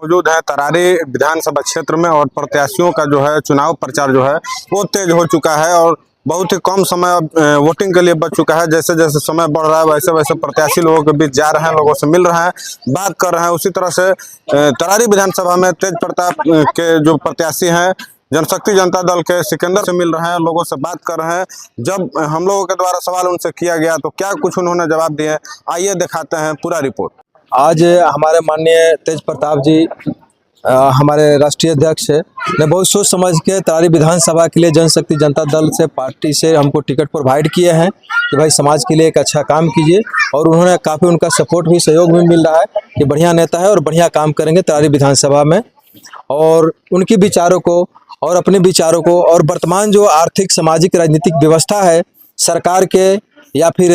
मौजूद है तरारी विधानसभा क्षेत्र में और प्रत्याशियों का जो है चुनाव प्रचार जो है वो तेज हो चुका है और बहुत ही कम समय वोटिंग के लिए बच चुका है। जैसे जैसे समय बढ़ रहा है वैसे वैसे प्रत्याशी लोगों के बीच जा रहे हैं, लोगों से मिल रहे हैं, बात कर रहे हैं। उसी तरह से तरारी विधानसभा में तेज प्रताप के जो प्रत्याशी हैं जनशक्ति जनता दल के सिकंदर से मिल रहे हैं, लोगों से बात कर रहे हैं। जब हम लोगों के द्वारा सवाल उनसे किया गया तो क्या कुछ उन्होंने जवाब दिए, आइए दिखाते हैं पूरा रिपोर्ट। आज हमारे माननीय तेज प्रताप जी हमारे राष्ट्रीय अध्यक्ष ने बहुत सोच समझ के तरारी विधानसभा के लिए जनशक्ति जनता दल से पार्टी से हमको टिकट प्रोवाइड किए हैं कि भाई समाज के लिए एक अच्छा काम कीजिए, और उन्होंने काफ़ी उनका सपोर्ट भी सहयोग भी मिल रहा है कि बढ़िया नेता है और बढ़िया काम करेंगे तरारी विधानसभा में। और उनकी विचारों को और अपने विचारों को और वर्तमान जो आर्थिक सामाजिक राजनीतिक व्यवस्था है सरकार के या फिर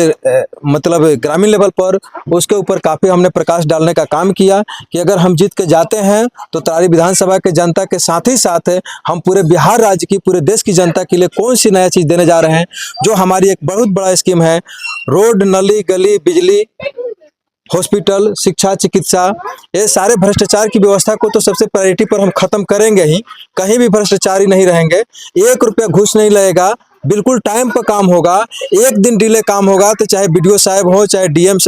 मतलब ग्रामीण लेवल पर, उसके ऊपर काफ़ी हमने प्रकाश डालने का काम किया कि अगर हम जीत के जाते हैं तो तरारी विधानसभा के जनता के साथ ही साथ हम पूरे बिहार राज्य की, पूरे देश की जनता के लिए कौन सी नया चीज़ देने जा रहे हैं। जो हमारी एक बहुत बड़ा स्कीम है, रोड, नली, गली, बिजली, हॉस्पिटल, शिक्षा, चिकित्सा, ये सारे भ्रष्टाचार की व्यवस्था को तो सबसे प्रायोरिटी पर हम खत्म करेंगे ही। कहीं भी भ्रष्टाचारी नहीं रहेंगे, 1 रुपया घूस नहीं लगेगा, बिल्कुल टाइम पर काम होगा। 1 दिन डिले काम होगा तो चाहे बीडीओ साहब हो, चाहे डीएम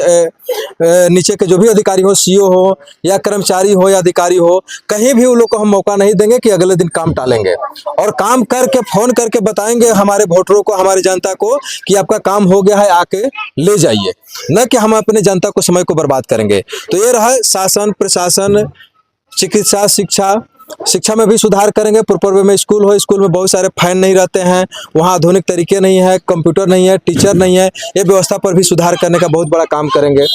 नीचे के जो भी अधिकारी हो, सीओ हो या कर्मचारी हो या अधिकारी हो, कहीं भी उन लोग को हम मौका नहीं देंगे कि अगले दिन काम टालेंगे। और काम करके फ़ोन करके बताएंगे हमारे वोटरों को, हमारी जनता को कि आपका काम हो गया है, आके ले जाइए, न कि हम अपने जनता को समय को बर्बाद करेंगे। तो ये रहा शासन, प्रशासन, चिकित्सा, शिक्षा में भी सुधार करेंगे। पूर्व में स्कूल हो, स्कूल में बहुत सारे फैन नहीं रहते हैं, वहाँ आधुनिक तरीके नहीं है, कंप्यूटर नहीं है, टीचर नहीं है, ये व्यवस्था पर भी सुधार करने का बहुत बड़ा काम करेंगे।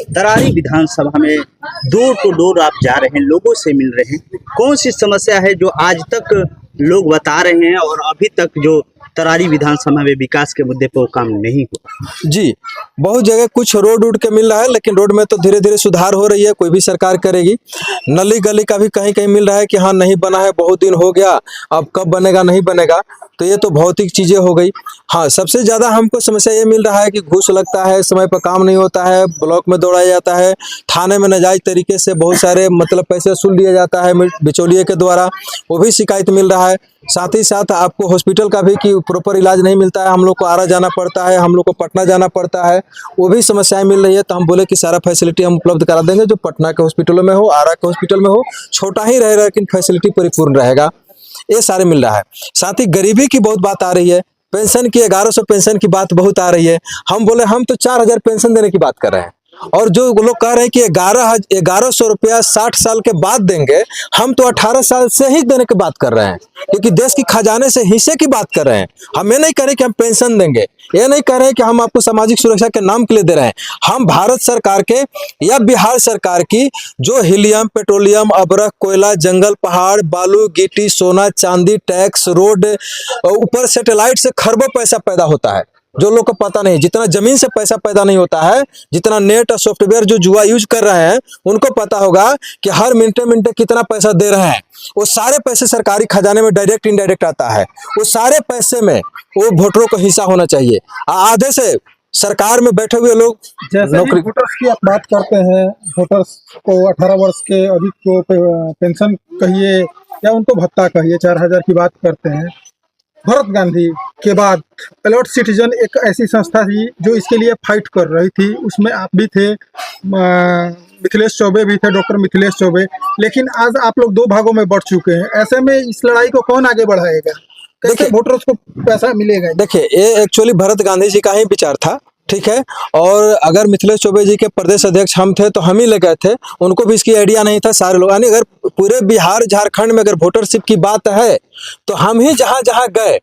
तरारी विधानसभा में डोर टू डोर आप जा रहे हैं, लोगों से मिल रहे हैं, कौन सी समस्या है जो आज तक लोग बता रहे हैं और अभी तक जो तरारी विधानसभा में विकास के मुद्दे पर काम नहीं हुआ? जी, बहुत जगह कुछ रोड उड के मिल रहा है, लेकिन रोड में तो धीरे धीरे सुधार हो रही है, कोई भी सरकार करेगी। नली गली का भी कहीं कहीं मिल रहा है कि हाँ नहीं बना है, बहुत दिन हो गया, अब कब बनेगा, नहीं बनेगा, तो ये तो भौतिक चीज़ें हो गई। हाँ, सबसे ज़्यादा हमको समस्या ये मिल रहा है कि घूस लगता है, समय पर काम नहीं होता है, ब्लॉक में दौड़ाया जाता है, थाने में नाजायज तरीके से बहुत सारे मतलब पैसे वसूल लिया जाता है बिचौलिए के द्वारा, वो भी शिकायत मिल रहा है। साथ ही साथ आपको हॉस्पिटल का भी कि प्रॉपर इलाज नहीं मिलता है, हम लोग को आरा जाना पड़ता है, हम लोग को पटना जाना पड़ता है, वो भी समस्याएं मिल रही है। तो हम बोले कि सारा फैसिलिटी हम उपलब्ध करा देंगे, जो पटना के हॉस्पिटलों में हो, आरा के हॉस्पिटल में हो, छोटा ही रहेगा लेकिन फैसिलिटी परिपूर्ण रहेगा, ये सारे मिल रहा है। साथ ही गरीबी की बहुत बात आ रही है, पेंशन की 1100 पेंशन की बात बहुत आ रही है। हम बोले हम तो 4000 पेंशन देने की बात कर रहे हैं, और जो लोग कह रहे हैं कि 1100 रुपया 60 साल के बाद देंगे, हम तो 18 साल से ही देने की बात कर रहे हैं, क्योंकि देश की खजाने से हिस्से की बात कर रहे हैं। हम ये नहीं कह रहे कि हम पेंशन देंगे, ये नहीं कह रहे हैं कि हम आपको सामाजिक सुरक्षा के नाम के लिए दे रहे हैं। हम भारत सरकार के या बिहार सरकार की जो हीलियम, पेट्रोलियम, अबरख, कोयला, जंगल, पहाड़, बालू, गिट्टी, सोना, चांदी, टैक्स, रोड, ऊपर सैटेलाइट से खरबों पैसा पैदा होता है, जो लोग को पता नहीं। जितना जमीन से पैसा पैदा नहीं होता है, जितना नेट और सॉफ्टवेयर जो जुआ यूज कर रहे हैं उनको पता होगा कि हर मिनटे कितना पैसा दे रहे हैं। वो सारे पैसे सरकारी खजाने में डायरेक्ट इनडायरेक्ट आता है, वो सारे पैसे में वो वोटरों को हिस्सा होना चाहिए। आधे से सरकार में बैठे हुए लोग नौकरी। वोटर्स की आप बात करते हैं, वोटर्स को 18 वर्ष के अधिक को पेंशन कहिए या उनको भत्ता कहिए, 4000 की बात करते हैं। भरत गांधी के बाद अलर्ट सिटीजन एक ऐसी संस्था थी जो इसके लिए फाइट कर रही थी, उसमें आप भी थे, मिथिलेश चौबे भी थे, डॉक्टर मिथिलेश चौबे। लेकिन आज आप लोग 2 भागों में बढ़ चुके हैं, ऐसे में इस लड़ाई को कौन आगे बढ़ाएगा, कैसे वोटर्स को पैसा मिलेगा? देखिए, ये एक्चुअली भरत गांधी जी का ही विचार था, ठीक है। और अगर मिथिलेश चौबे जी के प्रदेश अध्यक्ष हम थे तो हम ही ले गए थे, उनको भी इसकी आइडिया नहीं था। सारे लोग, यानी अगर पूरे बिहार झारखंड में अगर वोटरशिप की बात है तो हम ही जहां जहां गए,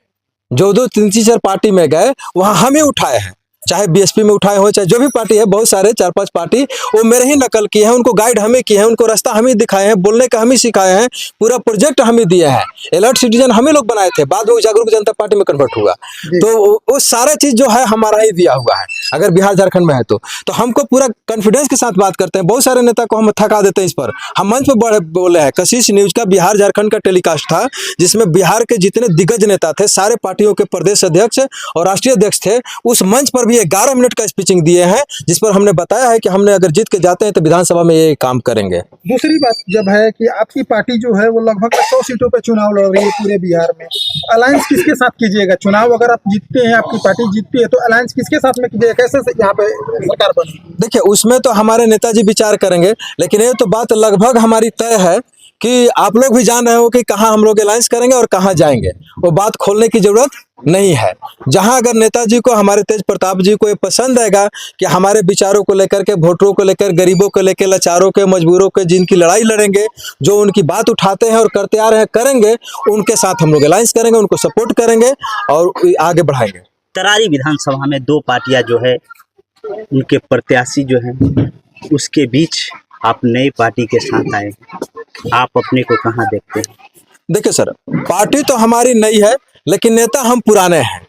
जो 3-4 पार्टी में गए, वहां हम ही उठाए हैं, चाहे बीएसपी में उठाए हो, चाहे जो भी पार्टी है, बहुत सारे 4-5 पार्टी वो मेरे ही नकल किए हैं, उनको गाइड हमें किए हैं, उनको रास्ता हम ही दिखाए हैं, बोलने का हम ही सिखाए हैं, पूरा प्रोजेक्ट हम ही दिए हैं। अलर्ट सिटीजन हम ही लोग बनाए थे, बाद में जागरूक जनता पार्टी में कन्वर्ट हुआ, तो वो सारा चीज जो है हमारा ही दिया हुआ है। अगर बिहार झारखंड में है तो हमको पूरा कॉन्फिडेंस के साथ बात करते हैं। बहुत सारे नेता को हम थका देते हैं इस पर। हम मंच पर बोले हैं, कशिश न्यूज का बिहार झारखंड का टेलीकास्ट था, जिसमें बिहार के जितने दिग्गज नेता थे, सारे पार्टियों के प्रदेश अध्यक्ष और राष्ट्रीय अध्यक्ष थे, उस मंच पर भी 11 मिनट का स्पीचिंग दिए हैं, जिस पर हमने बताया है कि हमने अगर जीत के जाते हैं तो विधानसभा में ये काम करेंगे। दूसरी बात जब है कि आपकी पार्टी जो है वो लगभग 100 सीटों पे चुनाव लड़ रही है पूरे बिहार में, अलायंस किसके साथ कीजिएगा? चुनाव अगर आप जीतते हैं, आपकी पार्टी जीतती है, तो अलायंस किसके साथ में कीजिएगा? कैसे यहाँ पे सरकार बनी? देखिए, उसमें तो हमारे नेताजी विचार करेंगे, लेकिन ये तो बात लगभग हमारी तय है कि आप लोग भी जान रहे हो कि कहाँ हम लोग अलायंस करेंगे और कहाँ जाएंगे। वो बात खोलने की जरूरत नहीं है। जहां अगर नेताजी को, हमारे तेज प्रताप जी को ये पसंद आएगा कि हमारे विचारों को लेकर के, वोटरों को लेकर, गरीबों को लेकर, लाचारों के, मजबूरों के, जिनकी लड़ाई लड़ेंगे, जो उनकी बात उठाते हैं और करते आ रहे हैं, करेंगे, उनके साथ हम लोग अलायंस करेंगे, उनको सपोर्ट करेंगे और आगे बढ़ाएंगे। तरारी विधानसभा में 2 पार्टियां जो है, उनके प्रत्याशी जो हैं, उसके बीच आप नई पार्टी के साथ आए, आप अपने को कहाँ देखते हैं? देखिए सर, पार्टी तो हमारी नई है, लेकिन नेता हम पुराने हैं।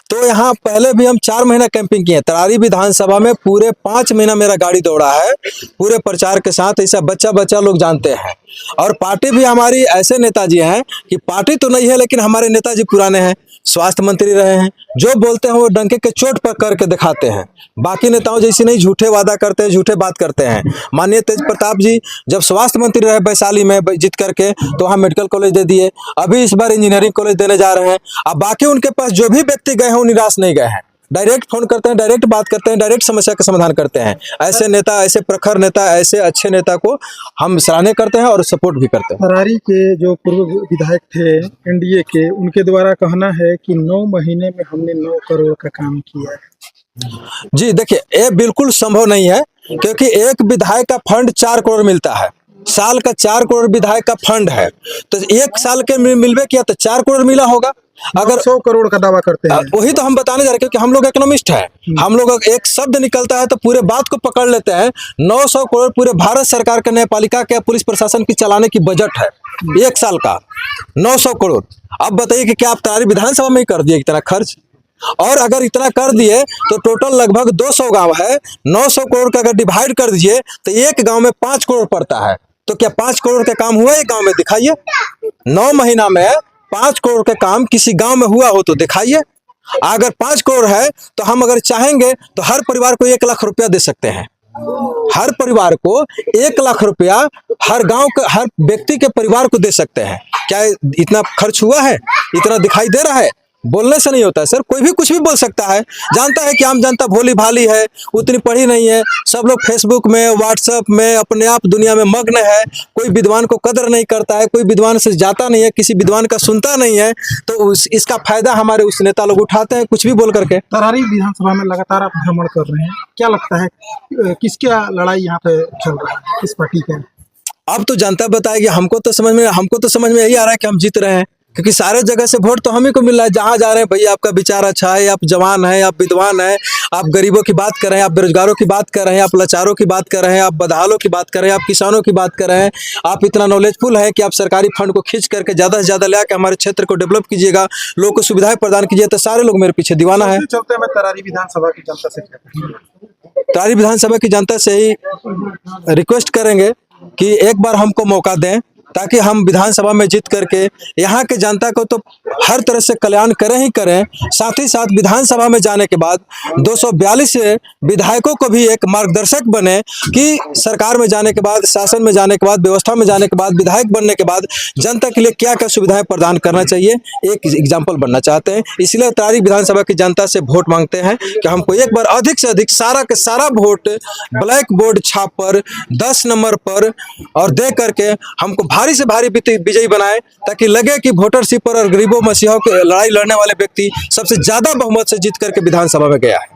तो यहाँ पहले भी हम 4 महीना कैंपिंग किए। तरारी विधानसभा में पूरे 5 महीना मेरा गाड़ी दौड़ा है, पूरे प्रचार के साथ। ऐसा बच्चा लोग जानते हैं। और पार्टी भी हमारी ऐसे नेताजी हैं कि पार्टी तो नहीं है, लेकिन हमारे नेताजी पुराने हैं, स्वास्थ्य मंत्री रहे हैं। जो बोलते हैं वो डंके के चोट पर करके दिखाते हैं। बाकी नेताओं जैसे नहीं झूठे वादा करते हैं, झूठे बात करते हैं। माननीय तेज प्रताप जी जब स्वास्थ्य मंत्री रहे वैशाली में जीत करके, तो वहाँ मेडिकल कॉलेज दे दिए। अभी इस बार इंजीनियरिंग कॉलेज देने जा रहे हैं। अब बाकी उनके पास जो भी व्यक्ति गए हैं वो निराश नहीं गए हैं। डायरेक्ट फोन करते हैं, डायरेक्ट बात करते हैं, डायरेक्ट समस्या का समाधान करते हैं। ऐसे नेता, ऐसे प्रखर नेता, ऐसे अच्छे नेता को हम सराहना करते हैं और सपोर्ट भी करते हैं। तरारी के जो पूर्व विधायक थे एनडीए के, उनके द्वारा कहना है कि 9 महीने में हमने 9 करोड़ का काम किया है। जी देखिए, ये बिल्कुल संभव नहीं है, क्योंकि एक विधायक का फंड 4 करोड़ मिलता है। साल का 4 करोड़ विधायक का फंड है, तो एक साल के मिलवे किया तो 4 करोड़ मिला होगा। अगर 100 करोड़ का दावा करते हैं, वही तो हम बताने जा रहे हैं, क्योंकि हम लोग इकोनॉमिस्ट हैं। हम लोग एक शब्द निकलता है तो पूरे बात को पकड़ लेते हैं। 900 करोड़ पूरे भारत सरकार के न्यायपालिका के, पुलिस प्रशासन की चलाने की बजट है एक साल का, 900 करोड़। अब बताइए कि क्या आप तरारी विधानसभा में ही कर दिए इतना खर्च? और अगर इतना कर दिए तो टोटल लगभग 200 गांव है, 900 करोड़ का अगर डिवाइड कर दीजिए तो एक गांव में 5 करोड़ पड़ता है। तो क्या 5 करोड़ का काम हुआ एक गांव में? दिखाइए। 9 महीना में 5 करोड़ का काम किसी गांव में हुआ हो तो दिखाइए। अगर 5 करोड़ है तो हम अगर चाहेंगे तो हर परिवार को 1 लाख रुपया दे सकते हैं। हर परिवार को 1 लाख रुपया हर गांव का, हर व्यक्ति के परिवार को दे सकते हैं। क्या इतना खर्च हुआ है? इतना दिखाई दे रहा है? बोलने से नहीं होता है सर। कोई भी कुछ भी बोल सकता है। जानता है कि आम जनता भोली भाली है, उतनी पढ़ी नहीं है। सब लोग फेसबुक में, व्हाट्सएप में अपने आप दुनिया में मग्न है। कोई विद्वान को कदर नहीं करता है, कोई विद्वान से जाता नहीं है, किसी विद्वान का सुनता नहीं है। तो इसका फायदा हमारे उस नेता लोग उठाते हैं, कुछ भी बोल करके। तरारी विधानसभा में लगातार आप भ्रमण कर रहे हैं, क्या लगता है किसका लड़ाई यहाँ पे चल रहा है, किस पार्टी का? अब तो जनता बताएगी। हमको तो समझ में यही आ रहा है कि हम जीत रहे हैं, क्योंकि सारे जगह से वोट तो हम ही को मिल रहा है। जहाँ जा रहे हैं, भैया आपका विचार अच्छा है, आप जवान हैं, आप विद्वान हैं, आप गरीबों की बात कर रहे हैं, आप बेरोजगारों की बात कर रहे हैं, आप लाचारों की बात कर रहे हैं, आप बदहालों की बात कर रहे हैं, आप किसानों की बात कर रहे हैं। आप इतना नॉलेजफुल है कि आप सरकारी फंड को खींच करके ज़्यादा से ज़्यादा ले आकर हमारे क्षेत्र को डेवलप कीजिएगा, लोगों को सुविधाएं प्रदान कीजिए। तो सारे लोग मेरे पीछे दीवाना है। चलते मैं तरारी विधानसभा की जनता से क्या कहेंगे? तरारी विधानसभा की जनता से ही रिक्वेस्ट करेंगे कि एक बार हमको मौका दें, ताकि हम विधानसभा में जीत करके यहाँ के जनता को तो हर तरह से कल्याण करें ही करें, साथ ही साथ विधानसभा में जाने के बाद 242 विधायकों को भी एक मार्गदर्शक बने कि सरकार में जाने के बाद, शासन में जाने के बाद, व्यवस्था में जाने के बाद, विधायक बनने के बाद जनता के लिए क्या क्या सुविधाएं प्रदान करना चाहिए, एक एग्जाम्पल बनना चाहते हैं। इसलिए तरारी विधानसभा की जनता से वोट मांगते हैं कि हमको एक बार अधिक से अधिक सारा के सारा वोट ब्लैक बोर्ड छाप पर 10 नंबर पर और दे करके हमको भारी से भारी विजयी बनाए, ताकि लगे कि वोटरशिप पर और गरीबों मसीहों की लड़ाई लड़ने वाले व्यक्ति सबसे ज्यादा बहुमत से जीत करके विधानसभा में गया है।